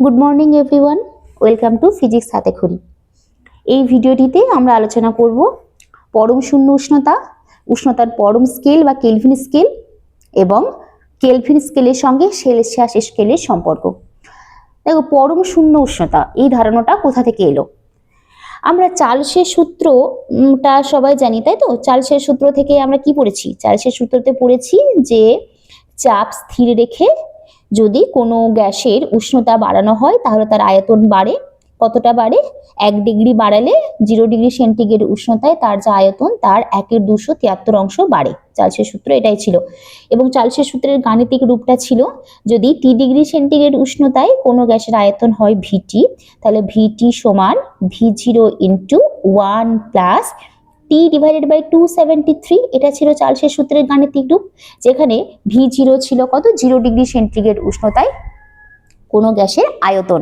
Good morning everyone, welcome to physics হাতে খড়ি। এই ভিডিওটিতে আমরা আলোচনা করব পরম শূন্য উষ্ণতা, উষ্ণতার পরম স্কেল বা কেলভিন স্কেল এবং কেলভিন স্কেলের সঙ্গে সেলসিয়াস স্কেলের সম্পর্ক। দেখো, পরম শূন্য উষ্ণতা এই ধারণাটা কোথা থেকে এলো? আমরা চার্লসের সূত্রটা সবাই জানি, তাই তো? চার্লসের সূত্র থেকে আমরা কি পড়েছি? চার্লসের সূত্রতে পড়েছি যে চাপ স্থির রেখে যদি কোনো গ্যাসের উষ্ণতা বাড়ানো হয় তাহলে তার আয়তন বাড়ে। কতটা বাড়ে? 1 ডিগ্রি বাড়ালে 0 ডিগ্রি সেন্টিগ্রেড উষ্ণতায় তার যে আয়তন তার 1/273 অংশ বাড়ে। চার্লসের সূত্র এটাই ছিল। এবং চার্লসের সূত্রের গাণিতিক রূপটা ছিল, যদি T ডিগ্রি সেন্টিগ্রেড উষ্ণতায় কোনো গ্যাসের আয়তন হয় VT, তাহলে VT সমান V0 into 1 plus T divided by 273। এটা ছিল চার্লসের সূত্রের গাণিতিক রূপ, যেখানে V0 ছিল কত? 0 ডিগ্রি সেন্টিগ্রেড উষ্ণতায় কোনো গ্যাসের আয়তন।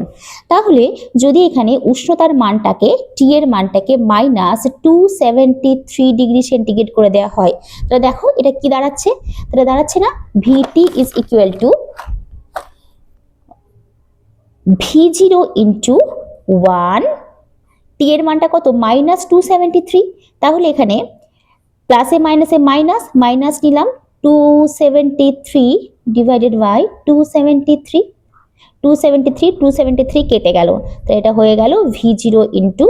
তাহলে যদি এখানে উষ্ণতার মানটাকে, T এর মানটাকে -273 ডিগ্রি সেন্টিগ্রেড করে দেওয়া হয়, তাহলে দেখো এটা কি দাঁড়াচ্ছে? তাহলে দাঁড়াচ্ছে না, VT is equal to V0 into 1, T এর মানটা কত? -273। তাহলে এখানে প্লাসে মাইনাসে মাইনাস, মাইনাস নিলাম 273 ডিভাইডেড বাই 273 কেটে গেল, তো এটা হয়ে গেল V0 ইন্টু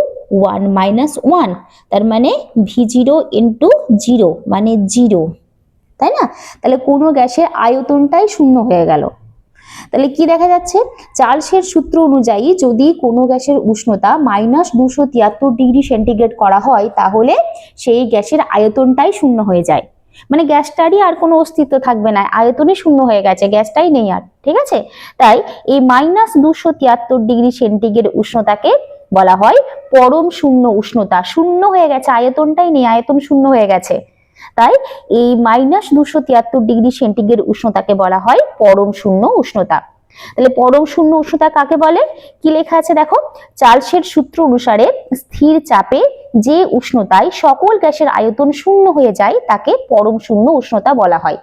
1 মাইনাস 1, তার মানে V0 ইন্টু 0 মানে 0, তাই না? তাহলে কোনো গ্যাসের আয়তনটাই শূন্য হয়ে গেল। তাহলে কি দেখা যাচ্ছে? চার্লসের সূত্র অনুযায়ী যদি কোনো গ্যাসের উষ্ণতা -273 ডিগ্রি সেন্টিগ্রেড করা হয় তাহলে সেই গ্যাসের আয়তনটাই শূন্য হয়ে যায়। মানে গ্যাসটারই আর কোনো অস্তিত্ব থাকবে না, আয়তনই শূন্য হয়ে গেছে, গ্যাসটাই নেই আর। ঠিক আছে? তাই এই -273 ডিগ্রি সেন্টিগ্রেড উষ্ণতাকে বলা হয় পরম শূন্য উষ্ণতা। শূন্য হয়ে গেছে, আয়তনটাই নেই, আয়তন শূন্য হয়ে গেছে। তাই এই -273 ডিগ্রি সেন্টিগ্রেড উষ্ণতাকে বলা হয় পরম শূন্য উষ্ণতা। তাহলে পরম শূন্য উষ্ণতা কাকে বলে? কি লেখা আছে দেখো, চার্লসের সূত্র অনুসারে স্থির চাপে যে উষ্ণতায় সকল গ্যাসের আয়তন শূন্য হয়ে যায় তাকে পরম শূন্য উষ্ণতা বলা হয়।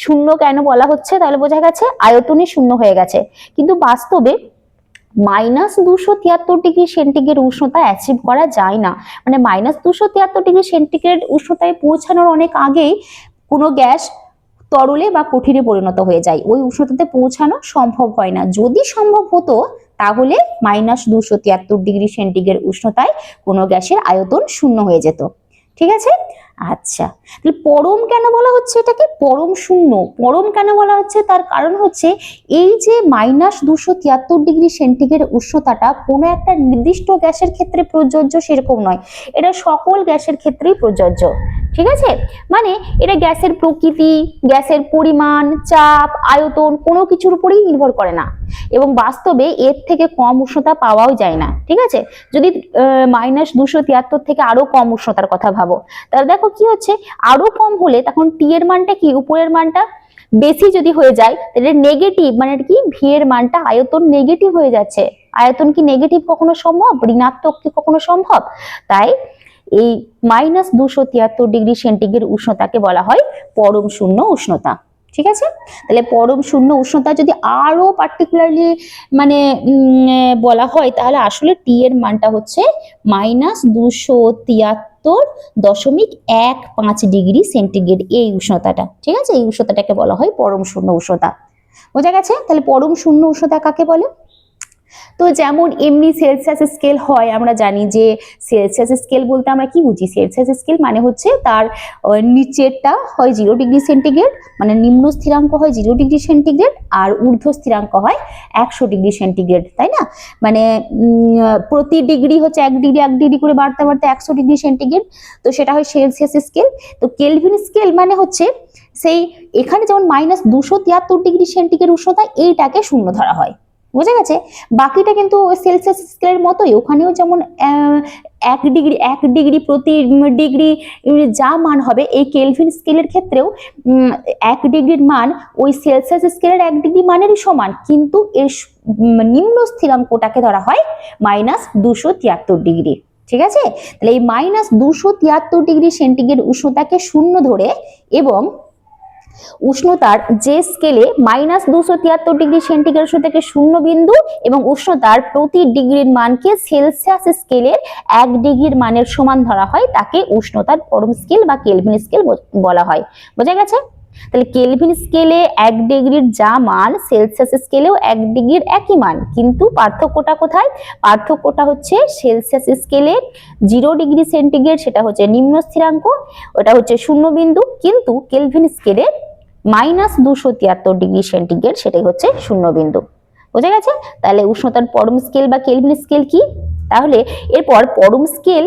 শূন্য কেন বলা হচ্ছে? তাহলে বোঝা গেছে আয়তনই শূন্য হয়ে গেছে, কিন্তু বাস্তবে -273 ডিগ্রি সেন্টিগ্রেড উষ্ণতা অ্যাচিভ করা যায় না। মানে -273 ডিগ্রি সেন্টিগ্রেড উষ্ণতায় পৌঁছানোর অনেক আগেই কোনো গ্যাস তরলে বা কঠিনে পরিণত হয়ে যায়, ওই উষ্ণতাতে পৌঁছানো সম্ভব হয় না। যদি সম্ভব হতো তাহলে -273 ডিগ্রি সেন্টিগ্রেড উষ্ণতায় কোনো গ্যাসের আয়তন শূন্য হয়ে যেত। ঠিক আছে? আচ্ছা, তাহলে পরম কেন বলা হচ্ছে এটাকে? পরম শূন্য পরম কেন বলা হচ্ছে? তার কারণ হচ্ছে এই যে -273 ডিগ্রি সেন্টিগ্রেড উষ্ণতাটা কোনো একটা নির্দিষ্ট গ্যাসের ক্ষেত্রে প্রযোজ্য সেরকম নয়, এটা সকল গ্যাসের ক্ষেত্রেই প্রযোজ্য। ঠিক আছে? মানে এটা গ্যাসের প্রকৃতি, গ্যাসের পরিমাণ, চাপ, আয়তন কোনো কিছুর উপরেই নির্ভর করে না, এবং বাস্তবে এর থেকে কম উষ্ণতা পাওয়াও যায় না। ঠিক আছে? যদি -273 থেকে আরো কম উষ্ণতার কথা ভাবো, তাহলে দেখো কি হচ্ছে, আরো কম হলে তখন T এর মানটা কি, উপরের মানটা বেশি যদি হয়ে যায় তাহলে নেগেটিভ, মানে কি ভি এর মানটা, আয়তন নেগেটিভ হয়ে যাচ্ছে। আয়তন কি নেগেটিভ কখনো সম্ভব? ঋণাত্মক কি কখনো সম্ভব? তাই এই -273 ডিগ্রি সেন্টিগ্রেড উষ্ণতাকে বলা হয় পরম শূন্য উষ্ণতা। ঠিক আছে? তাহলে পরম শূন্য উষ্ণতা যদি আরো পার্টিকুলারলি মানে বলা হয় তাহলে আসলে T এর মানটা হচ্ছে -273.15 ডিগ্রি সেন্টিগ্রেড, এই উষ্ণতাটা। ঠিক আছে? এই উষ্ণতাটাকে বলা হয় পরম শূন্য উষ্ণতা। বোঝা গেছে? তাহলে পরম শূন্য উষ্ণতা কাকে বলে? তো যেমন এমনি সেলসিয়াস স্কেল হয়, আমরা জানি যে সেলসিয়াস স্কেল বলতে আমরা কি বুঝি? সেলসিয়াস স্কেল মানে হচ্ছে তার নিচেরটা হয় 0 ডিগ্রি সেন্টিগ্রেড, মানে নিম্ন স্থিরাঙ্ক হয় 0 ডিগ্রি সেন্টিগ্রেড, আর ঊর্ধ্ব স্থিরাঙ্ক হয় 100 ডিগ্রি সেন্টিগ্রেড, তাই না? মানে প্রতি ডিগ্রি হচ্ছে 1 ডিগ্রি করে বাড়তে বাড়তে 100 ডিগ্রি সেন্টিগ্রেড, তো সেটা হয় সেলসিয়াস স্কেল। তো কেলভিন স্কেল মানে হচ্ছে সেই, এখানে যেমন -273 ডিগ্রি সেন্টিগ্রেড উষ্ণতা, এইটাকে শূন্য ধরা হয়। বুঝা গেছে? বাকিটা কিন্তু সেলসিয়াস স্কেলের মতোই, ওখানেও যেমন 1 ডিগ্রি প্রতি ডিগ্রি যা মান হবে, এই কেলভিন স্কেলের ক্ষেত্রেও 1 ডিগ্রির মান ওই সেলসিয়াস স্কেলের 1 ডিগ্রি মানেরই সমান, কিন্তু এর নিম্ন স্থিরাঙ্কটাকে ধরা হয় -273 ডিগ্রি। ঠিক আছে? তাহলে এই -273 ডিগ্রি সেন্টিগ্রেড উষ্ণতাকে শূন্য ধরে এবং উষ্ণতার যে স্কেলে -273 ডিগ্রি সেন্টিগ্রেড থেকে 0 বিন্দু এবং উষ্ণতার প্রতি ডিগ্রির মানকে সেলসিয়াস স্কেলের 1 ডিগ্রির মানের সমান ধরা হয় তাকে উষ্ণতার পরম স্কেল বা কেলভিন স্কেল বলা হয়। বোঝা গেছে? তাহলে কেলভিন স্কেলে 1 ডিগ্রির যা মান সেলসিয়াস স্কেলেও 1 ডিগ্রির একই মান, কিন্তু পার্থক্যটা কোথায়? পার্থক্যটা হচ্ছে সেলসিয়াস স্কেলে 0 ডিগ্রি সেন্টিগ্রেড সেটা হচ্ছে নিম্ন স্থিরাঙ্ক, ওটা হচ্ছে 0 বিন্দু, কিন্তু কেলভিন স্কেলে -273 ডিগ্রি সেন্টিগ্রেড সেটাই হচ্ছে 0 বিন্দু। বোঝা গেছে? তাহলে উষ্ণতার পরম স্কেল বা কেলভিন স্কেল কি? তাহলে এরপর পরম স্কেল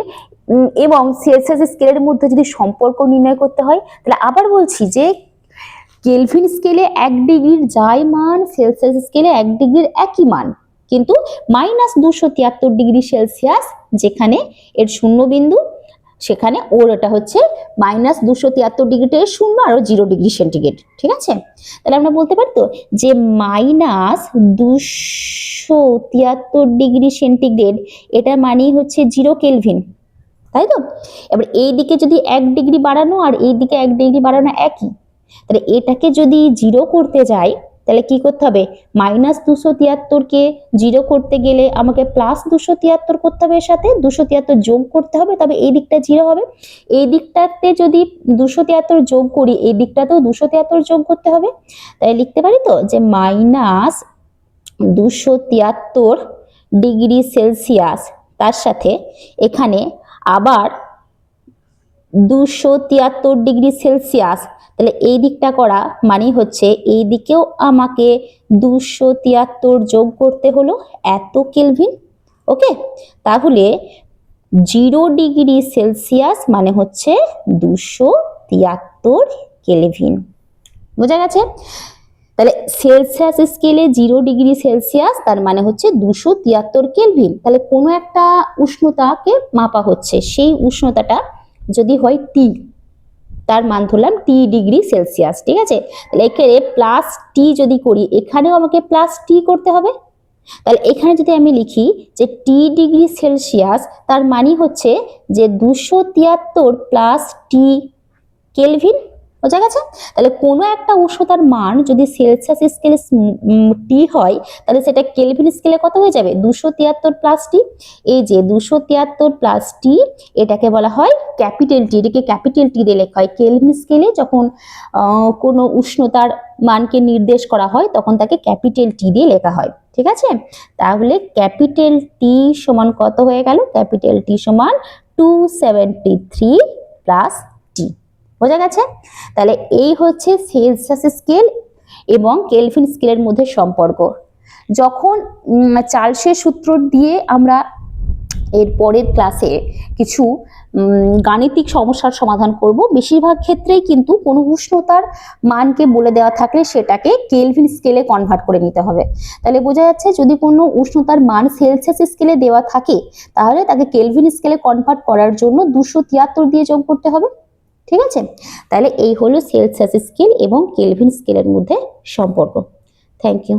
এবং সেলসিয়াস স্কেলের মধ্যে যদি সম্পর্ক নির্ণয় করতে হয়, তাহলে আবার বলছি যে কেলভিন স্কেলে 1 ডিগ্রির যাই মান সেলসিয়াস স্কেলে 1 ডিগ্রির একই মান, কিন্তু -273 ডিগ্রি সেলসিয়াস যেখানে এর 0 বিন্দু, সেখানে ওর এটা হচ্ছে -273 ডিগ্রিতে 0 আর 0 ডিগ্রি সেন্টিগ্রেড। ঠিক আছে? তাহলে আমরা বলতে পারি তো যে -273 ডিগ্রি সেন্টিগ্রেড এটা মানেই হচ্ছে 0 কেলভিন, তাই তো? এবার এই দিকে যদি 1 ডিগ্রি বাড়ানো আর এই দিকে 1 ডিগ্রি বাড়ানো একই, তাহলে এটাকে যদি 0 করতে যাই তাহলে কি করতে হবে? -273কে 0 করতে গেলে আমাকে +273 করতে হবে, এর সাথে 273 যোগ করতে হবে, তবে এই দিকটা 0 হবে। এই দিকটাতে যদি 273 যোগ করি এই দিকটাতেও 273 যোগ করতে হবে। তাই লিখতে পারি তো যে -273 ডিগ্রি সেলসিয়াস তার সাথে এখানে আবার 273 ডিগ্রি সেলসিয়াস, তাহলে এই দিকটা করা মানে হচ্ছে এই দিকেও আমাকে 273 যোগ করতে হলো এত কেলভিন। ওকে, তাহলে 0 ডিগ্রি সেলসিয়াস মানে হচ্ছে 273 কেলভিন। বোঝা গেছে? তাহলে সেলসিয়াস স্কেলে 0 ডিগ্রি সেলসিয়াস তার মানে হচ্ছে 273 কেলভিন। তাহলে কোনো একটা উষ্ণতাকে মাপা হচ্ছে, সেই উষ্ণতাটা যদি হয় টি, তার মান ধরলাম টি ডিগ্রি সেলসিয়াস। ঠিক আছে? তাহলে এখানে প্লাস টি যদি করি এখানেও আমাকে প্লাস টি করতে হবে। তাহলে এখানে যদি আমি লিখি যে টি ডিগ্রি সেলসিয়াস তার মানে হচ্ছে যে 273 প্লাস টি কেলভিন। বোঝা গেছে? তাহলে কোনো একটা উষ্ণতার মান যদি সেলসিয়াস স্কেলে টি হয় তাহলে সেটা কেলভিন স্কেলে কত হয়ে যাবে? 273 প্লাস টি। এই যে 273 প্লাস টি এটাকে বলা হয় ক্যাপিটাল টি, এটাকে ক্যাপিটাল টি দিয়ে লেখা হয়। কেলভিন স্কেলে যখন কোনো উষ্ণতার মানকে নির্দেশ করা হয় তখন তাকে ক্যাপিটাল টি দিয়ে লেখা হয়। ঠিক আছে? তাহলে ক্যাপিটাল টি সমান কত হয়ে গেল? ক্যাপিটাল টি সমান 273 প্লাস টি। বোঝা গেছে? তাহলে এই হচ্ছে সেলসিয়াস স্কেল এবং কেলভিন স্কেলের মধ্যে সম্পর্ক। যখন চার্লসের সূত্র দিয়ে আমরা এর পরের ক্লাসে কিছু গাণিতিক সমস্যার সমাধান করব, বেশিরভাগ ক্ষেত্রেই কিন্তু কোনো উষ্ণতার মানকে বলে দেওয়া থাকলে সেটাকে কেলভিন স্কেলে কনভার্ট করে নিতে হবে। তাহলে বোঝা যাচ্ছে যদি কোনো উষ্ণতার মান সেলসিয়াস স্কেলে দেওয়া থাকে তাহলে তাকে কেলভিন স্কেলে কনভার্ট করার জন্য 273 দিয়ে যোগ করতে হবে। ঠিক আছে? তাহলে এই হলো সেলসিয়াস স্কেল এবং কেলভিন স্কেলের মধ্যে সম্পর্ক। Thank you.